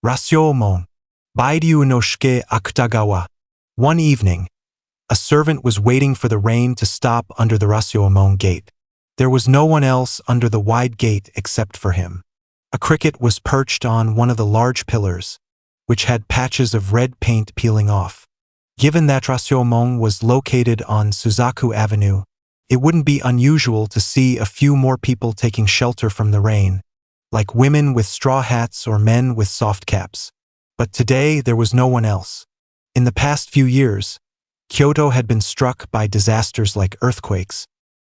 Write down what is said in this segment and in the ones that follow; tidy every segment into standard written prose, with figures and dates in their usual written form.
Rashomon by Ryūnosuke Akutagawa. One evening, a servant was waiting for the rain to stop under the Rashomon gate. There was no one else under the wide gate except for him. A cricket was perched on one of the large pillars, which had patches of red paint peeling off. Given that Rashomon was located on Suzaku Avenue, it wouldn't be unusual to see a few more people taking shelter from the rain, like women with straw hats or men with soft caps. But today there was no one else. In the past few years, Kyoto had been struck by disasters like earthquakes,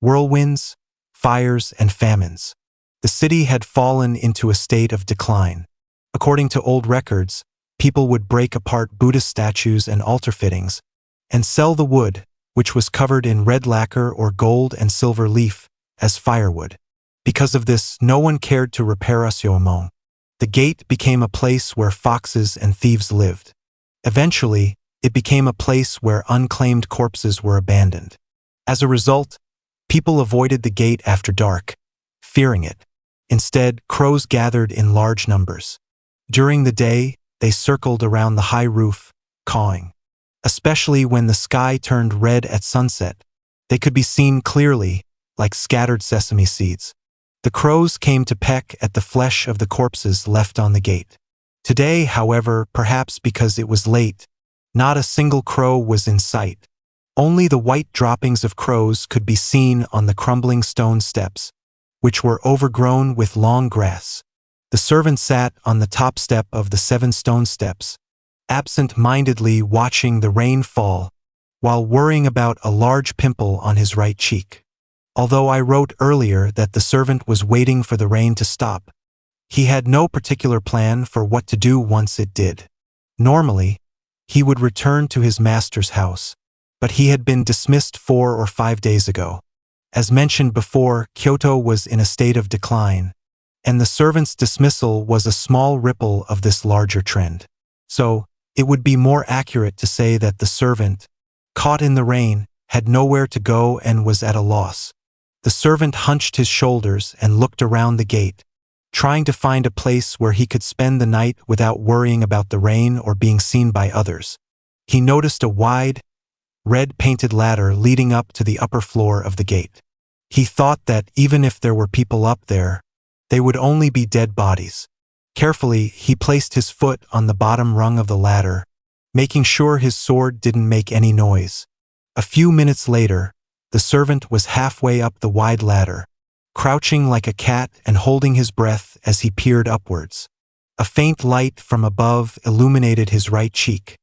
whirlwinds, fires, and famines. The city had fallen into a state of decline. According to old records, people would break apart Buddhist statues and altar fittings and sell the wood, which was covered in red lacquer or gold and silver leaf, as firewood. Because of this, no one cared to repair Rashomon. The gate became a place where foxes and thieves lived. Eventually, it became a place where unclaimed corpses were abandoned. As a result, people avoided the gate after dark, fearing it. Instead, crows gathered in large numbers. During the day, they circled around the high roof, cawing. Especially when the sky turned red at sunset, they could be seen clearly, like scattered sesame seeds. The crows came to peck at the flesh of the corpses left on the gate. Today, however, perhaps because it was late, not a single crow was in sight. Only the white droppings of crows could be seen on the crumbling stone steps, which were overgrown with long grass. The servant sat on the top step of the 7 stone steps, absent-mindedly watching the rain fall, while worrying about a large pimple on his right cheek. Although I wrote earlier that the servant was waiting for the rain to stop, he had no particular plan for what to do once it did. Normally, he would return to his master's house, but he had been dismissed 4 or 5 days ago. As mentioned before, Kyoto was in a state of decline, and the servant's dismissal was a small ripple of this larger trend. So, it would be more accurate to say that the servant, caught in the rain, had nowhere to go and was at a loss. The servant hunched his shoulders and looked around the gate, trying to find a place where he could spend the night without worrying about the rain or being seen by others. He noticed a wide, red-painted ladder leading up to the upper floor of the gate. He thought that even if there were people up there, they would only be dead bodies. Carefully, he placed his foot on the bottom rung of the ladder, making sure his sword didn't make any noise. A few minutes later, the servant was halfway up the wide ladder, crouching like a cat and holding his breath as he peered upwards. A faint light from above illuminated his right cheek,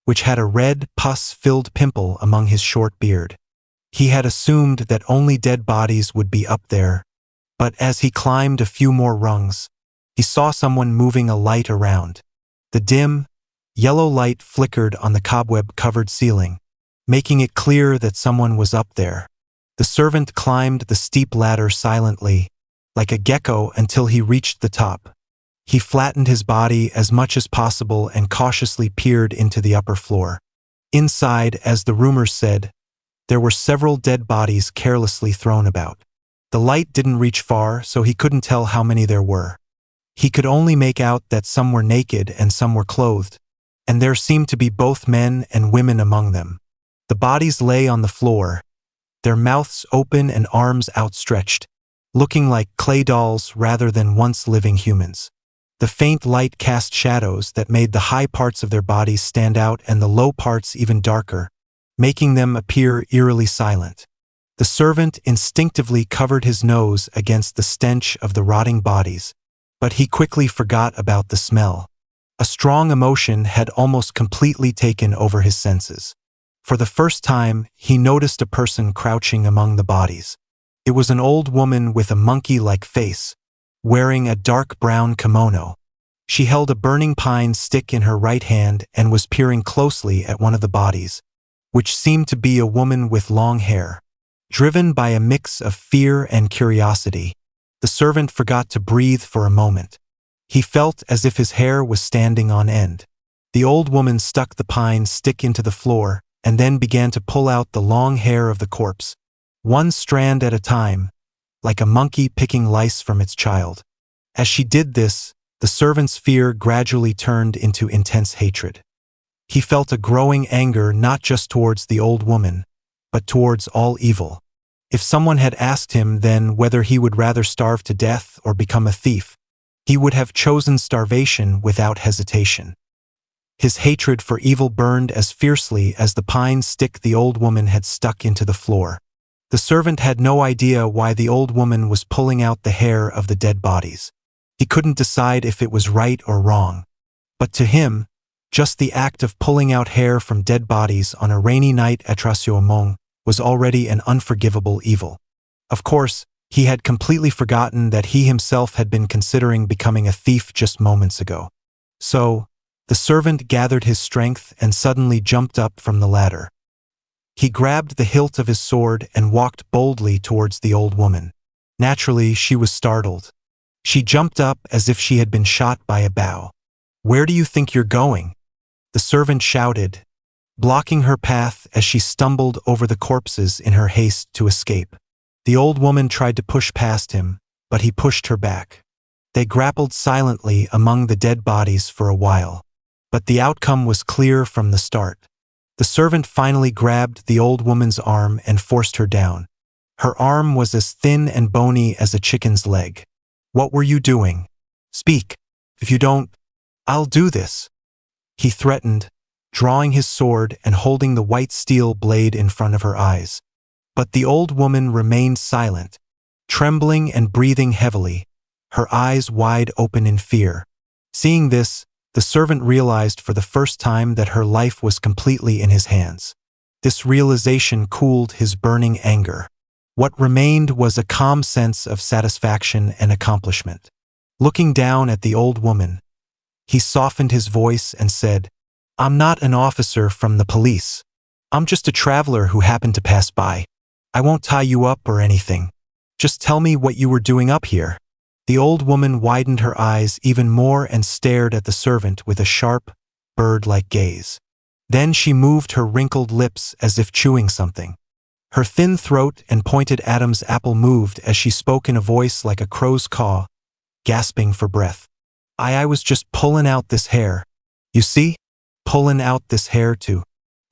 which had a red, pus-filled pimple among his short beard. He had assumed that only dead bodies would be up there, but as he climbed a few more rungs, he saw someone moving a light around. The dim, yellow light flickered on the cobweb-covered ceiling, making it clear that someone was up there. The servant climbed the steep ladder silently, like a gecko, until he reached the top. He flattened his body as much as possible and cautiously peered into the upper floor. Inside, as the rumors said, there were several dead bodies carelessly thrown about. The light didn't reach far, so he couldn't tell how many there were. He could only make out that some were naked and some were clothed, and there seemed to be both men and women among them. The bodies lay on the floor, their mouths open and arms outstretched, looking like clay dolls rather than once living humans. The faint light cast shadows that made the high parts of their bodies stand out and the low parts even darker, making them appear eerily silent. The servant instinctively covered his nose against the stench of the rotting bodies, but he quickly forgot about the smell. A strong emotion had almost completely taken over his senses. For the first time, he noticed a person crouching among the bodies. It was an old woman with a monkey-like face, wearing a dark brown kimono. She held a burning pine stick in her right hand and was peering closely at one of the bodies, which seemed to be a woman with long hair. Driven by a mix of fear and curiosity, the servant forgot to breathe for a moment. He felt as if his hair was standing on end. The old woman stuck the pine stick into the floor and then began to pull out the long hair of the corpse, one strand at a time, like a monkey picking lice from its child. As she did this, The servant's fear gradually turned into intense hatred. He felt a growing anger not just towards the old woman, but towards all evil. If someone had asked him then whether he would rather starve to death or become a thief, he would have chosen starvation without hesitation. His hatred for evil burned as fiercely as the pine stick the old woman had stuck into the floor. The servant had no idea why the old woman was pulling out the hair of the dead bodies. He couldn't decide if it was right or wrong. But to him, just the act of pulling out hair from dead bodies on a rainy night at Rashomon was already an unforgivable evil. Of course, he had completely forgotten that he himself had been considering becoming a thief just moments ago. So, the servant gathered his strength and suddenly jumped up from the ladder. He grabbed the hilt of his sword and walked boldly towards the old woman. Naturally, she was startled. She jumped up as if she had been shot by a bow. "Where do you think you're going?" the servant shouted, blocking her path as she stumbled over the corpses in her haste to escape. The old woman tried to push past him, but he pushed her back. They grappled silently among the dead bodies for a while. But the outcome was clear from the start. The servant finally grabbed the old woman's arm and forced her down. Her arm was as thin and bony as a chicken's leg. "What were you doing? Speak. If you don't, I'll do this," he threatened, drawing his sword and holding the white steel blade in front of her eyes. But the old woman remained silent, trembling and breathing heavily, her eyes wide open in fear. Seeing this, the servant realized for the first time that her life was completely in his hands. This realization cooled his burning anger. What remained was a calm sense of satisfaction and accomplishment. Looking down at the old woman, he softened his voice and said, "I'm not an officer from the police. I'm just a traveler who happened to pass by. I won't tie you up or anything. Just tell me what you were doing up here." The old woman widened her eyes even more and stared at the servant with a sharp, bird-like gaze. Then she moved her wrinkled lips as if chewing something. Her thin throat and pointed Adam's apple moved as she spoke in a voice like a crow's caw, gasping for breath. I was just pulling out this hair. You see? Pulling out this hair to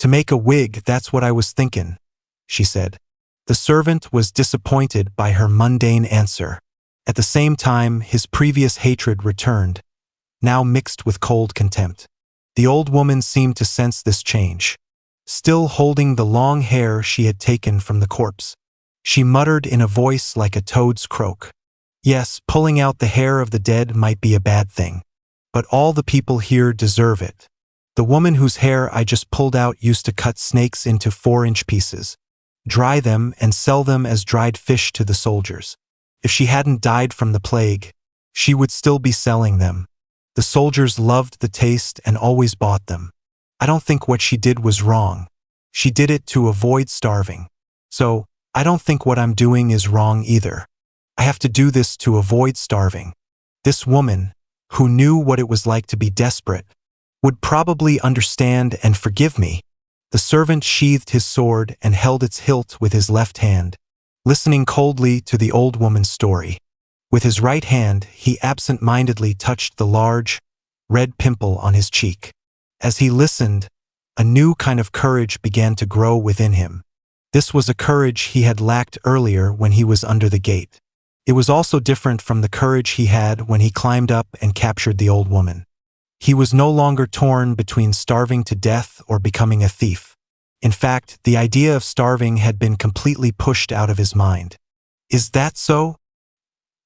make a wig, that's what I was thinking," she said. The servant was disappointed by her mundane answer. At the same time, his previous hatred returned, now mixed with cold contempt. The old woman seemed to sense this change. Still holding the long hair she had taken from the corpse, she muttered in a voice like a toad's croak. "Yes, pulling out the hair of the dead might be a bad thing. But all the people here deserve it. The woman whose hair I just pulled out used to cut snakes into 4-inch pieces, dry them and sell them as dried fish to the soldiers. If she hadn't died from the plague, she would still be selling them. The soldiers loved the taste and always bought them. I don't think what she did was wrong. She did it to avoid starving. So, I don't think what I'm doing is wrong either. I have to do this to avoid starving. This woman, who knew what it was like to be desperate, would probably understand and forgive me." The servant sheathed his sword and held its hilt with his left hand, listening coldly to the old woman's story. With his right hand, he absent-mindedly touched the large, red pimple on his cheek. As he listened, a new kind of courage began to grow within him. This was a courage he had lacked earlier when he was under the gate. It was also different from the courage he had when he climbed up and captured the old woman. He was no longer torn between starving to death or becoming a thief. In fact, the idea of starving had been completely pushed out of his mind. "Is that so?"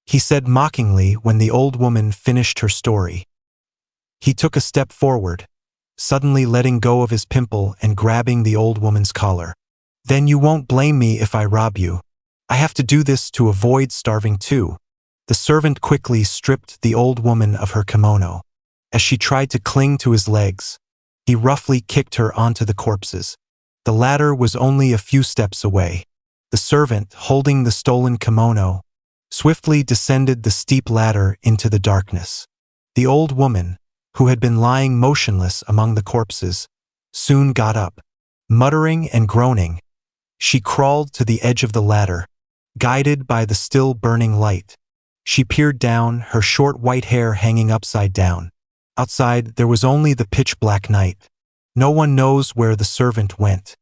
he said mockingly when the old woman finished her story. He took a step forward, suddenly letting go of his pimple and grabbing the old woman's collar. "Then you won't blame me if I rob you. I have to do this to avoid starving too." The servant quickly stripped the old woman of her kimono. As she tried to cling to his legs, he roughly kicked her onto the corpses. The ladder was only a few steps away. The servant, holding the stolen kimono, swiftly descended the steep ladder into the darkness. The old woman, who had been lying motionless among the corpses, soon got up. Muttering and groaning, she crawled to the edge of the ladder, guided by the still burning light. She peered down, her short white hair hanging upside down. Outside, there was only the pitch-black night. No one knows where the servant went.